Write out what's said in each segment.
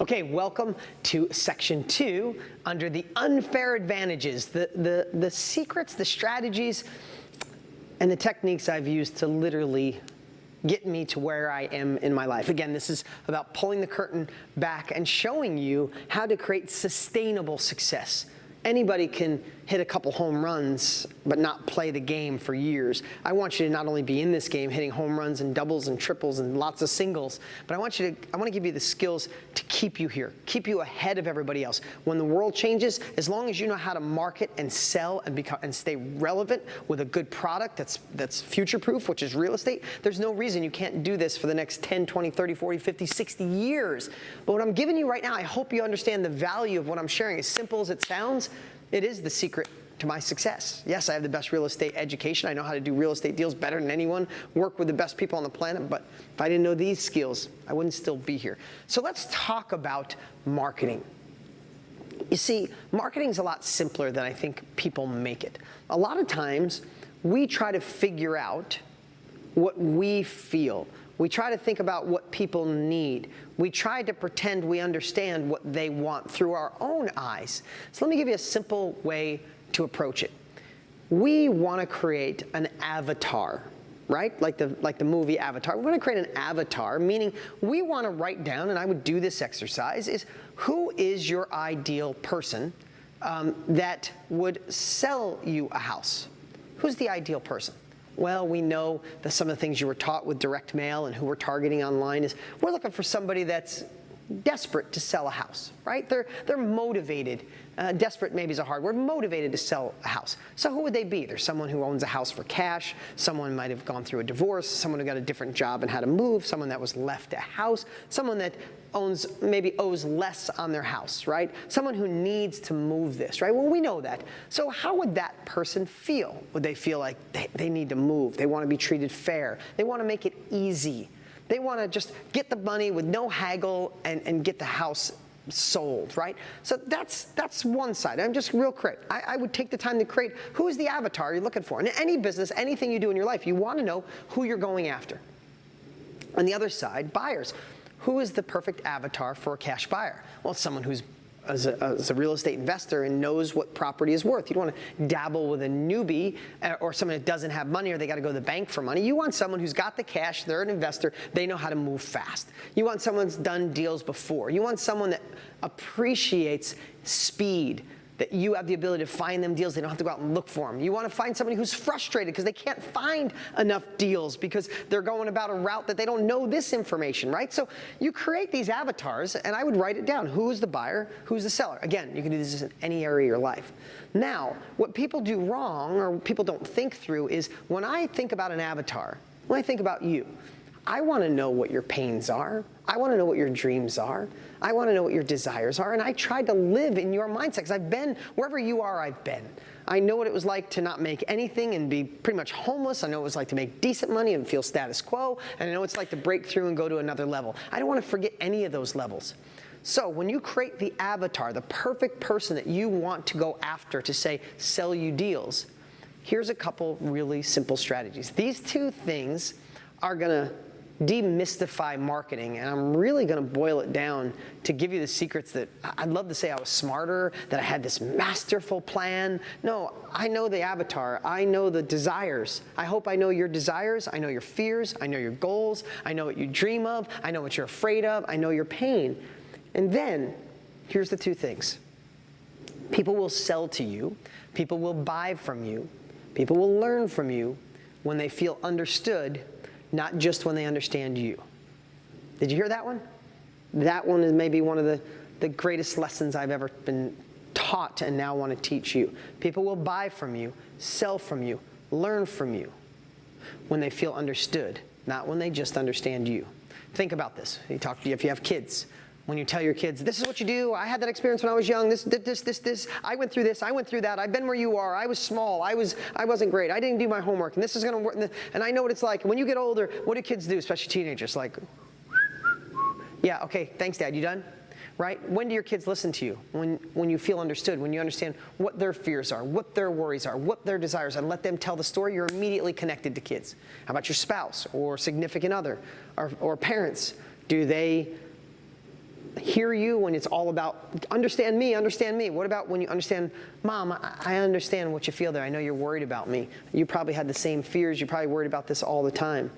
Okay, welcome to section 2 under the unfair advantages, the secrets, the strategies, and the techniques I've used to literally get me to where I am in my life. Again, this is about pulling the curtain back and showing you how to create sustainable success. Anybody can hit a couple home runs, but not play the game for years. I want you to not only be in this game hitting home runs and doubles and triples and lots of singles, but I want to give you the skills to keep you here, keep you ahead of everybody else. When the world changes, as long as you know how to market and sell and stay relevant with a good product that's future-proof, which is real estate, there's no reason you can't do this for the next 10, 20, 30, 40, 50, 60 years. But what I'm giving you right now, I hope you understand the value of what I'm sharing. As simple as it sounds, it is the secret to my success. Yes, I have the best real estate education. I know how to do real estate deals better than anyone, work with the best people on the planet, but if I didn't know these skills, I wouldn't still be here. So let's talk about marketing. You see, marketing is a lot simpler than I think people make it. A lot of times, we try to figure out what we feel. We try to think about what people need. We try to pretend we understand what they want through our own eyes. So let me give you a simple way to approach it. We want to create an avatar, right? Like the movie Avatar. We want to create an avatar, meaning we want to write down, and I would do this exercise, is who is your ideal person that would sell you a house? Who's the ideal person? Well, we know that some of the things you were taught with direct mail and who we're targeting online is we're looking for somebody that's desperate to sell a house, right? They're motivated. Desperate maybe is a hard word. Motivated to sell a house. So who would they be? There's someone who owns a house for cash. Someone might have gone through a divorce. Someone who got a different job and had to move. Someone that was left a house. Someone that maybe owes less on their house, right? Someone who needs to move this, right? Well, we know that. So how would that person feel? Would they feel like they need to move? They want to be treated fair. They want to make it easy. They want to just get the money with no haggle and get the house sold, right? So that's one side. I'm just real quick. I would take the time to create who is the avatar you're looking for. In any business, anything you do in your life, you want to know who you're going after. On the other side, buyers. Who is the perfect avatar for a cash buyer? Well, it's someone who's as a real estate investor and knows what property is worth. You don't want to dabble with a newbie or someone that doesn't have money or they got to go to the bank for money. You want someone who's got the cash, they're an investor, they know how to move fast. You want someone that's done deals before. You want someone that appreciates speed, that you have the ability to find them deals. They don't have to go out and look for them. You want to find somebody who's frustrated because they can't find enough deals because they're going about a route that they don't know this information, right? So you create these avatars, and I would write it down. Who's the buyer? Who's the seller? Again, you can do this in any area of your life. Now, what people do wrong or people don't think through is when I think about an avatar, when I think about you, I want to know what your pains are. I want to know what your dreams are. I want to know what your desires are. And I tried to live in your mindset because I've been, wherever you are, I've been. I know what it was like to not make anything and be pretty much homeless. I know what it was like to make decent money and feel status quo. And I know what it's like to break through and go to another level. I don't want to forget any of those levels. So when you create the avatar, the perfect person that you want to go after to say, sell you deals, here's a couple really simple strategies. These two things are going to demystify marketing, and I'm really going to boil it down to give you the secrets that I'd love to say I was smarter, that I had this masterful plan. No, I know the avatar. I know the desires. I hope I know your desires. I know your fears. I know your goals. I know what you dream of. I know what you're afraid of. I know your pain. And then, here's the two things. People will sell to you. People will buy from you. People will learn from you when they feel understood, not just when they understand you. Did you hear that one? That one is maybe one of the greatest lessons I've ever been taught and now want to teach you. People will buy from you, sell from you, learn from you when they feel understood, not when they just understand you. Think about this. If you have kids, when you tell your kids, this is what you do, I had that experience when I was young, this, I went through this, I went through that, I've been where you are, I was small, I wasn't great, I didn't do my homework, and this is gonna work, and I know what it's like. When you get older, what do kids do, especially teenagers? Like, yeah, okay, thanks, Dad, you done? right? When do your kids listen to you? When you feel understood, when you understand what their fears are, what their worries are, what their desires are, and let them tell the story, you're immediately connected to kids. How about your spouse or significant other or parents? Do they hear you when it's all about, understand me, understand me? What about when you understand, Mom, I understand what you feel there. I know you're worried about me. You probably had the same fears. You're probably worried about this all the time.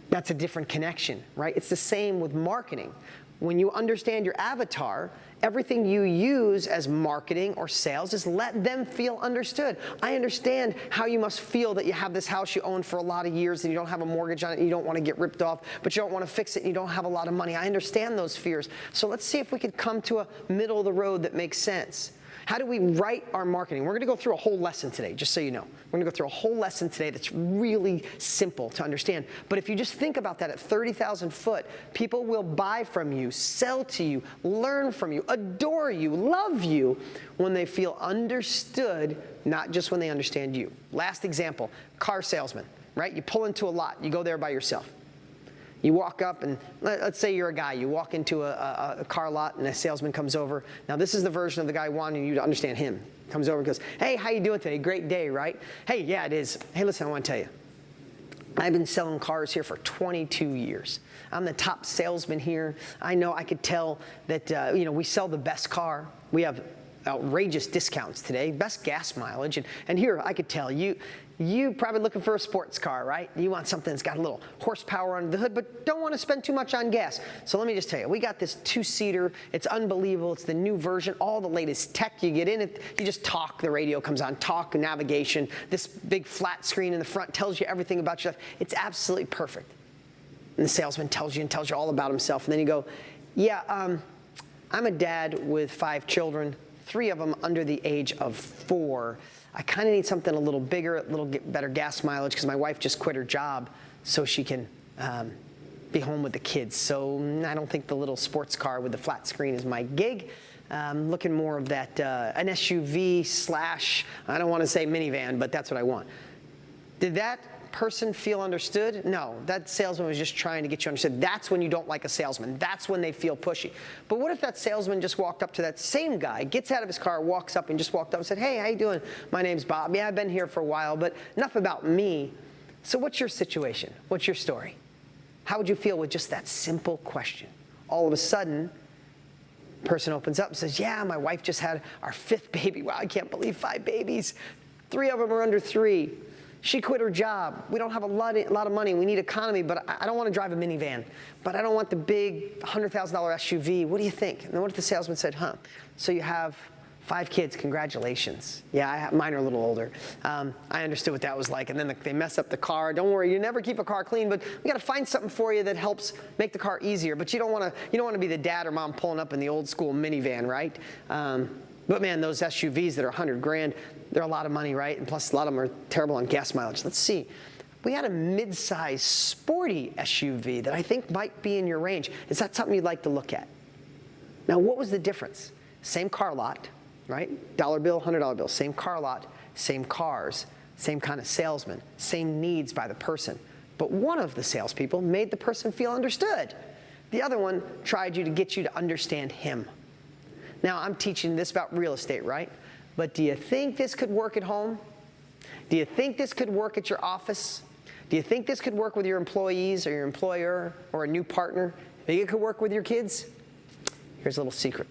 That's a different connection, right? It's the same with marketing. When you understand your avatar, everything you use as marketing or sales is let them feel understood. I understand how you must feel that you have this house you own for a lot of years and you don't have a mortgage on it and you don't want to get ripped off, but you don't want to fix it and you don't have a lot of money. I understand those fears. So let's see if we can come to a middle of the road that makes sense. How do we write our marketing? We're going to go through a whole lesson today, just so you know. We're going to go through a whole lesson today that's really simple to understand. But if you just think about that at 30,000 foot, people will buy from you, sell to you, learn from you, adore you, love you when they feel understood, not just when they understand you. Last example, car salesman, right? You pull into a lot. You go there by yourself. You walk up and let's say you're a guy. You walk into a car lot and a salesman comes over. Now this is the version of the guy wanting you to understand him. Comes over and goes, hey, how you doing today? Great day, right? Hey, yeah, it is. Hey, listen, I want to tell you. I've been selling cars here for 22 years. I'm the top salesman here. I know I could tell that, we sell the best car. We have outrageous discounts today, best gas mileage. And here, I could tell you probably looking for a sports car, right? You want something that's got a little horsepower under the hood, but don't want to spend too much on gas. So let me just tell you, we got this two-seater. It's unbelievable. It's the new version, all the latest tech. You get in it, you just talk, the radio comes on, talk, navigation. This big flat screen in the front tells you everything about your life. It's absolutely perfect. And the salesman tells you all about himself. And then you go, yeah, I'm a dad with 5 children, 3 of them under the age of 4. I kind of need something a little bigger, a little better gas mileage because my wife just quit her job so she can be home with the kids. So I don't think the little sports car with the flat screen is my gig. Looking more of that, an SUV / I don't want to say minivan, but that's what I want. Did that person feel understood? No, that salesman was just trying to get you understood. That's when you don't like a salesman. That's when they feel pushy. But what if that salesman just walked up to that same guy, gets out of his car, walks up and just walked up and said, hey, how you doing? My name's Bob. Yeah, I've been here for a while, but enough about me. So what's your situation? What's your story? How would you feel with just that simple question? All of a sudden, person opens up and says, yeah, my wife just had our 5th baby. Wow, I can't believe 5 babies. 3 of them are under 3. She quit her job. We don't have a lot of money. We need economy, but I don't want to drive a minivan. But I don't want the big $100,000 SUV. What do you think? And then what if the salesman said, so you have 5 kids. Congratulations. Yeah, mine are a little older. I understood what that was like. And then they mess up the car. Don't worry, you never keep a car clean, but we got to find something for you that helps make the car easier. But you don't want to be the dad or mom pulling up in the old school minivan, right? But man, those SUVs that are $100,000, they're a lot of money, right? And plus, a lot of them are terrible on gas mileage. Let's see. We had a mid-size sporty SUV that I think might be in your range. Is that something you'd like to look at? Now, what was the difference? Same car lot, right? Dollar bill, $100 bill. Same car lot, same cars, same kind of salesman, same needs by the person. But one of the salespeople made the person feel understood. The other one tried to get you to understand him. Now, I'm teaching this about real estate, right? But do you think this could work at home? Do you think this could work at your office? Do you think this could work with your employees or your employer or a new partner? Think it could work with your kids? Here's a little secret.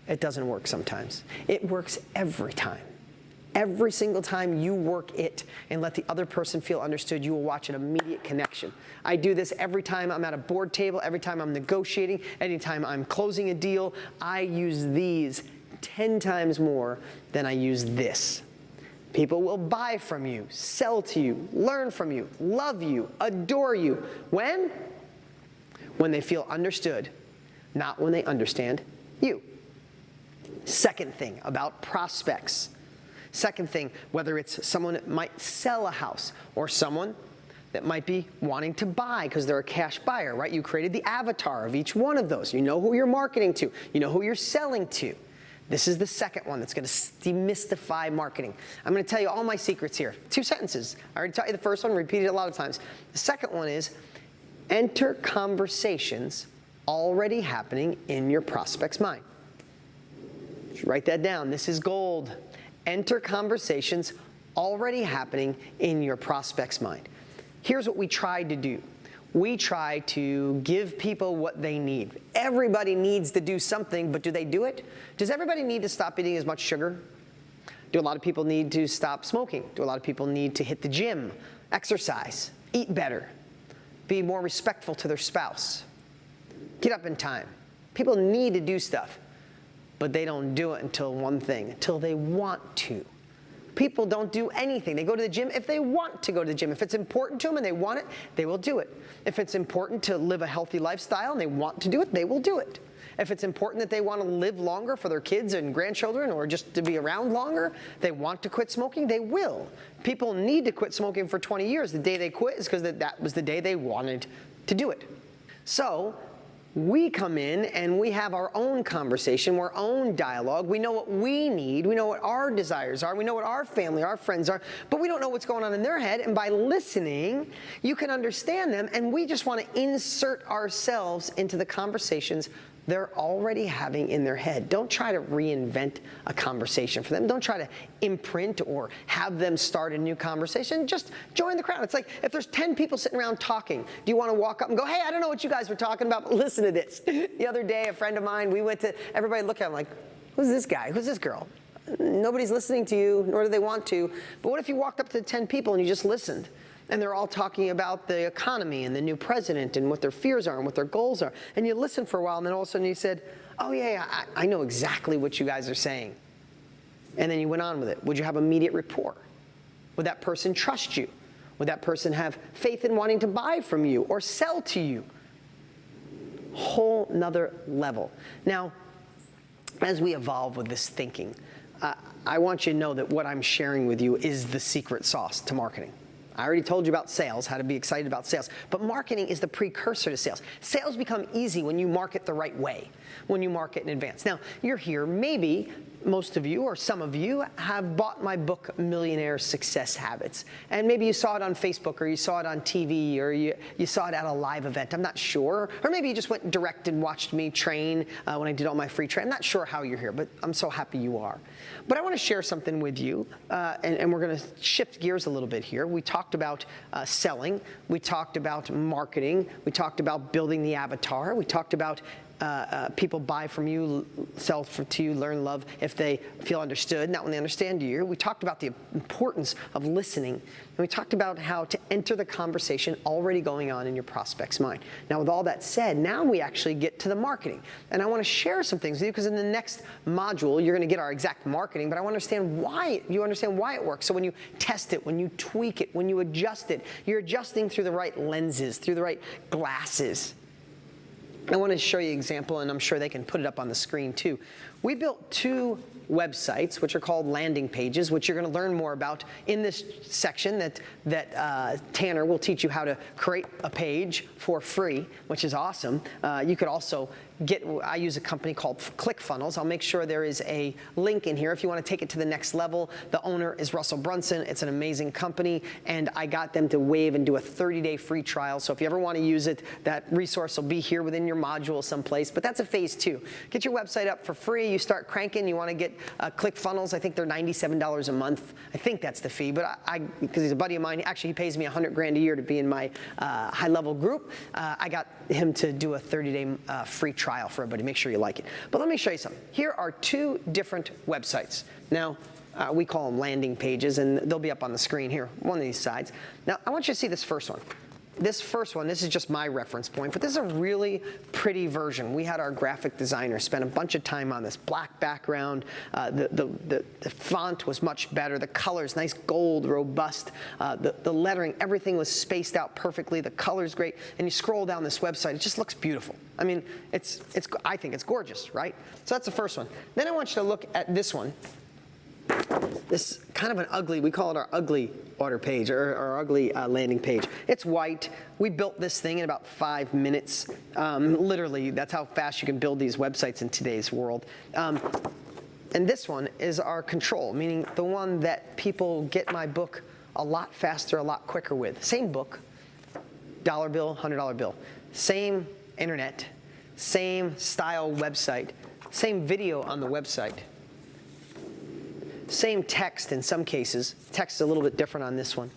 It doesn't work sometimes. It works every time. Every single time you work it and let the other person feel understood, you will watch an immediate connection. I do this every time I'm at a board table, every time I'm negotiating, anytime I'm closing a deal. I use these 10 times more than I use this. People will buy from you, sell to you, learn from you, love you, adore you. When? When they feel understood, not when they understand you. Second thing about prospects. Second thing, whether it's someone that might sell a house or someone that might be wanting to buy because they're a cash buyer, right? You created the avatar of each one of those. You know who you're marketing to. You know who you're selling to. This is the second one that's going to demystify marketing. I'm going to tell you all my secrets here. 2 sentences. I already taught you the first one, repeated it a lot of times. The second one is enter conversations already happening in your prospect's mind. Write that down. This is gold. Enter conversations already happening in your prospect's mind. Here's what we tried to do. We try to give people what they need. Everybody needs to do something, but do they do it? Does everybody need to stop eating as much sugar? Do a lot of people need to stop smoking? Do a lot of people need to hit the gym, exercise, eat better, be more respectful to their spouse, get up in time? People need to do stuff, but they don't do it until they want to. People don't do anything. They go to the gym if they want to go to the gym. If it's important to them and they want it, they will do it. If it's important to live a healthy lifestyle and they want to do it, they will do it. If it's important that they want to live longer for their kids and grandchildren or just to be around longer, they want to quit smoking, they will. People need to quit smoking for 20 years. The day they quit is because that was the day they wanted to do it. So we come in and we have our own conversation, our own dialogue. We know what we need. We know what our desires are. We know what our family, our friends are, but we don't know what's going on in their head. And by listening, you can understand them. And we just want to insert ourselves into the conversations they're already having in their head. Don't try to reinvent a conversation for them. Don't try to imprint or have them start a new conversation. Just join the crowd. It's like if there's 10 people sitting around talking, do you want to walk up and go, hey, I don't know what you guys were talking about, but listen to this. The other day, a friend of mine, we went to, everybody looked at him like, who's this guy? Who's this girl? Nobody's listening to you, nor do they want to. But what if you walked up to 10 people and you just listened? And they're all talking about the economy and the new president and what their fears are and what their goals are. And you listen for a while, and then all of a sudden you said, oh, yeah, I know exactly what you guys are saying. And then you went on with it. Would you have immediate rapport? Would that person trust you? Would that person have faith in wanting to buy from you or sell to you? Whole nother level. Now, as we evolve with this thinking, I want you to know that what I'm sharing with you is the secret sauce to marketing. I already told you about sales, how to be excited about sales, but marketing is the precursor to sales. Sales become easy when you market the right way, when you market in advance. Now, you're here, maybe most of you or some of you have bought my book, Millionaire Success Habits. And maybe you saw it on Facebook or you saw it on TV or you saw it at a live event. I'm not sure. Or maybe you just went direct and watched me train when I did all my free training. I'm not sure how you're here, but I'm so happy you are. But I want to share something with you, and we're going to shift gears a little bit here. We talked about selling. We talked about marketing. We talked about building the avatar. We talked about people buy from you, sell to you, learn, love if they feel understood, not when they understand you. We talked about the importance of listening, and we talked about how to enter the conversation already going on in your prospect's mind. Now, with all that said, now we actually get to the marketing, and I want to share some things with you because in the next module, you're going to get our exact marketing, but I want to understand why it works. So when you test it, when you tweak it, when you adjust it, you're adjusting through the right lenses, through the right glasses. I want to show you an example, and I'm sure they can put it up on the screen too. We built 2 websites, which are called landing pages, which you're going to learn more about in this section that Tanner will teach you how to create a page for free, which is awesome. You could also I use a company called ClickFunnels. I'll make sure there is a link in here if you want to take it to the next level. The owner is Russell Brunson. It's an amazing company, and I got them to waive and do a 30-day free trial. So if you ever want to use it, that resource will be here within your module someplace. But that's a phase 2. Get your website up for free. You start cranking. You want to get ClickFunnels. I think they're $97 a month. I think that's the fee. But because he's a buddy of mine, actually he pays me $100,000 a year to be in my high-level group. I got him to do a 30-day free trial for everybody. Make sure you like it. But let me show you something. Here are 2 different websites. Now, we call them landing pages, and they'll be up on the screen here, one of these sides. Now, I want you to see this first one. This first one, this is just my reference point, but this is a really pretty version. We had our graphic designer spend a bunch of time on this black background. The font was much better. The colors, nice gold, robust. The lettering, everything was spaced out perfectly. The color's great. And you scroll down this website, it just looks beautiful. I mean, I think it's gorgeous, right? So that's the first one. Then I want you to look at this one. This kind of an ugly, we call it our ugly order page or our ugly landing page. It's white. We built this thing in about 5 minutes. Literally, that's how fast you can build these websites in today's world. And this one is our control, meaning the one that people get my book a lot faster, a lot quicker with. Same book, $1 bill, $100 bill. Same internet, same style website, same video on the website, same text in some cases. Text is a little bit different on this one.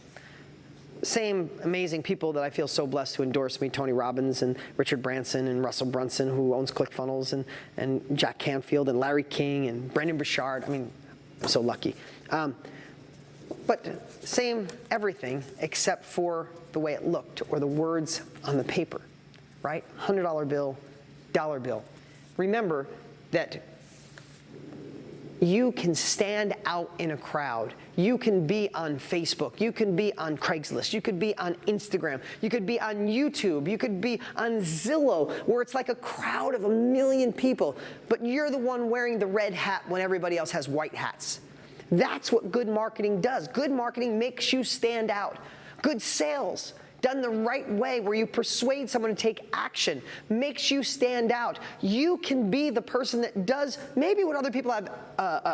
Same amazing people that I feel so blessed to endorse me, Tony Robbins and Richard Branson and Russell Brunson, who owns ClickFunnels, and Jack Canfield and Larry King and Brendan Burchard. I mean, I'm so lucky. But same everything except for the way it looked or the words on the paper, right? $100 bill, dollar bill. Remember that you can stand out in a crowd. You can be on Facebook. You can be on Craigslist. You could be on Instagram. You could be on YouTube. You could be on Zillow, where it's like a crowd of 1 million people, but you're the one wearing the red hat when everybody else has white hats. That's what good marketing does. Good marketing makes you stand out. Good sales, done the right way, where you persuade someone to take action, makes you stand out. You can be the person that does maybe what other people have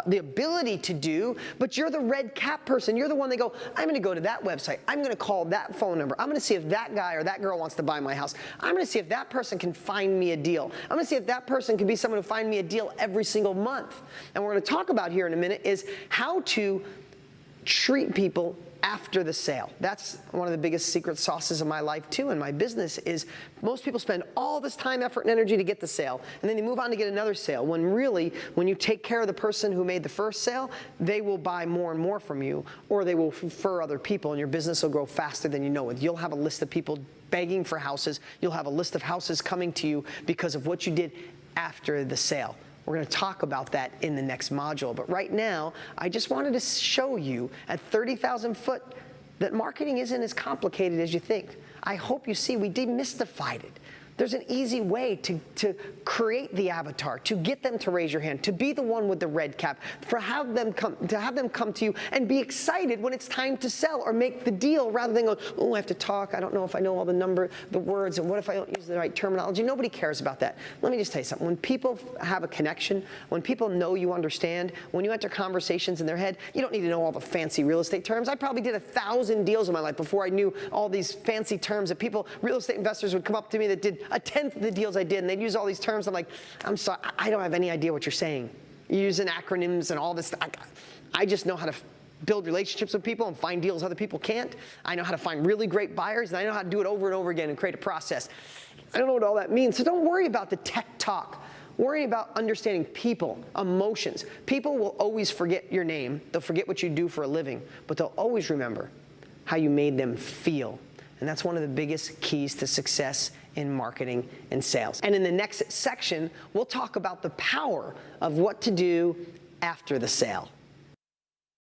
the ability to do, but you're the red cap person. You're the one that go, I'm going to go to that website. I'm going to call that phone number. I'm going to see if that guy or that girl wants to buy my house. I'm going to see if that person can find me a deal. I'm going to see if that person can be someone who find me a deal every single month. And what we're going to talk about here in a minute is how to treat people after the sale. That's one of the biggest secret sauces of my life too, in my business, is most people spend all this time, effort, and energy to get the sale, and then they move on to get another sale, when really, when you take care of the person who made the first sale, they will buy more and more from you, or they will refer other people, and your business will grow faster than you know it. You'll have a list of people begging for houses. You'll have a list of houses coming to you because of what you did after the sale. We're going to talk about that in the next module. But right now, I just wanted to show you at 30,000 foot that marketing isn't as complicated as you think. I hope you see we demystified it. There's an easy way to create the avatar, to get them to raise your hand, to be the one with the red cap, to have them come to you and be excited when it's time to sell or make the deal, rather than go, oh, I have to talk. I don't know if I know all the words, and what if I don't use the right terminology? Nobody cares about that. Let me just tell you something. When people have a connection, when people know you understand, when you enter conversations in their head, you don't need to know all the fancy real estate terms. I probably did 1,000 deals in my life before I knew all these fancy terms that real estate investors would come up to me that did 1/10 of the deals I did, and they'd use all these terms. I'm like, I'm sorry, I don't have any idea what you're saying. You're using acronyms and all this stuff. I just know how to build relationships with people and find deals other people can't. I know how to find really great buyers, and I know how to do it over and over again and create a process. I don't know what all that means, so don't worry about the tech talk. Worry about understanding people, emotions. People will always forget your name. They'll forget what you do for a living, but they'll always remember how you made them feel. And that's one of the biggest keys to success in marketing and sales. And in the next section, we'll talk about the power of what to do after the sale.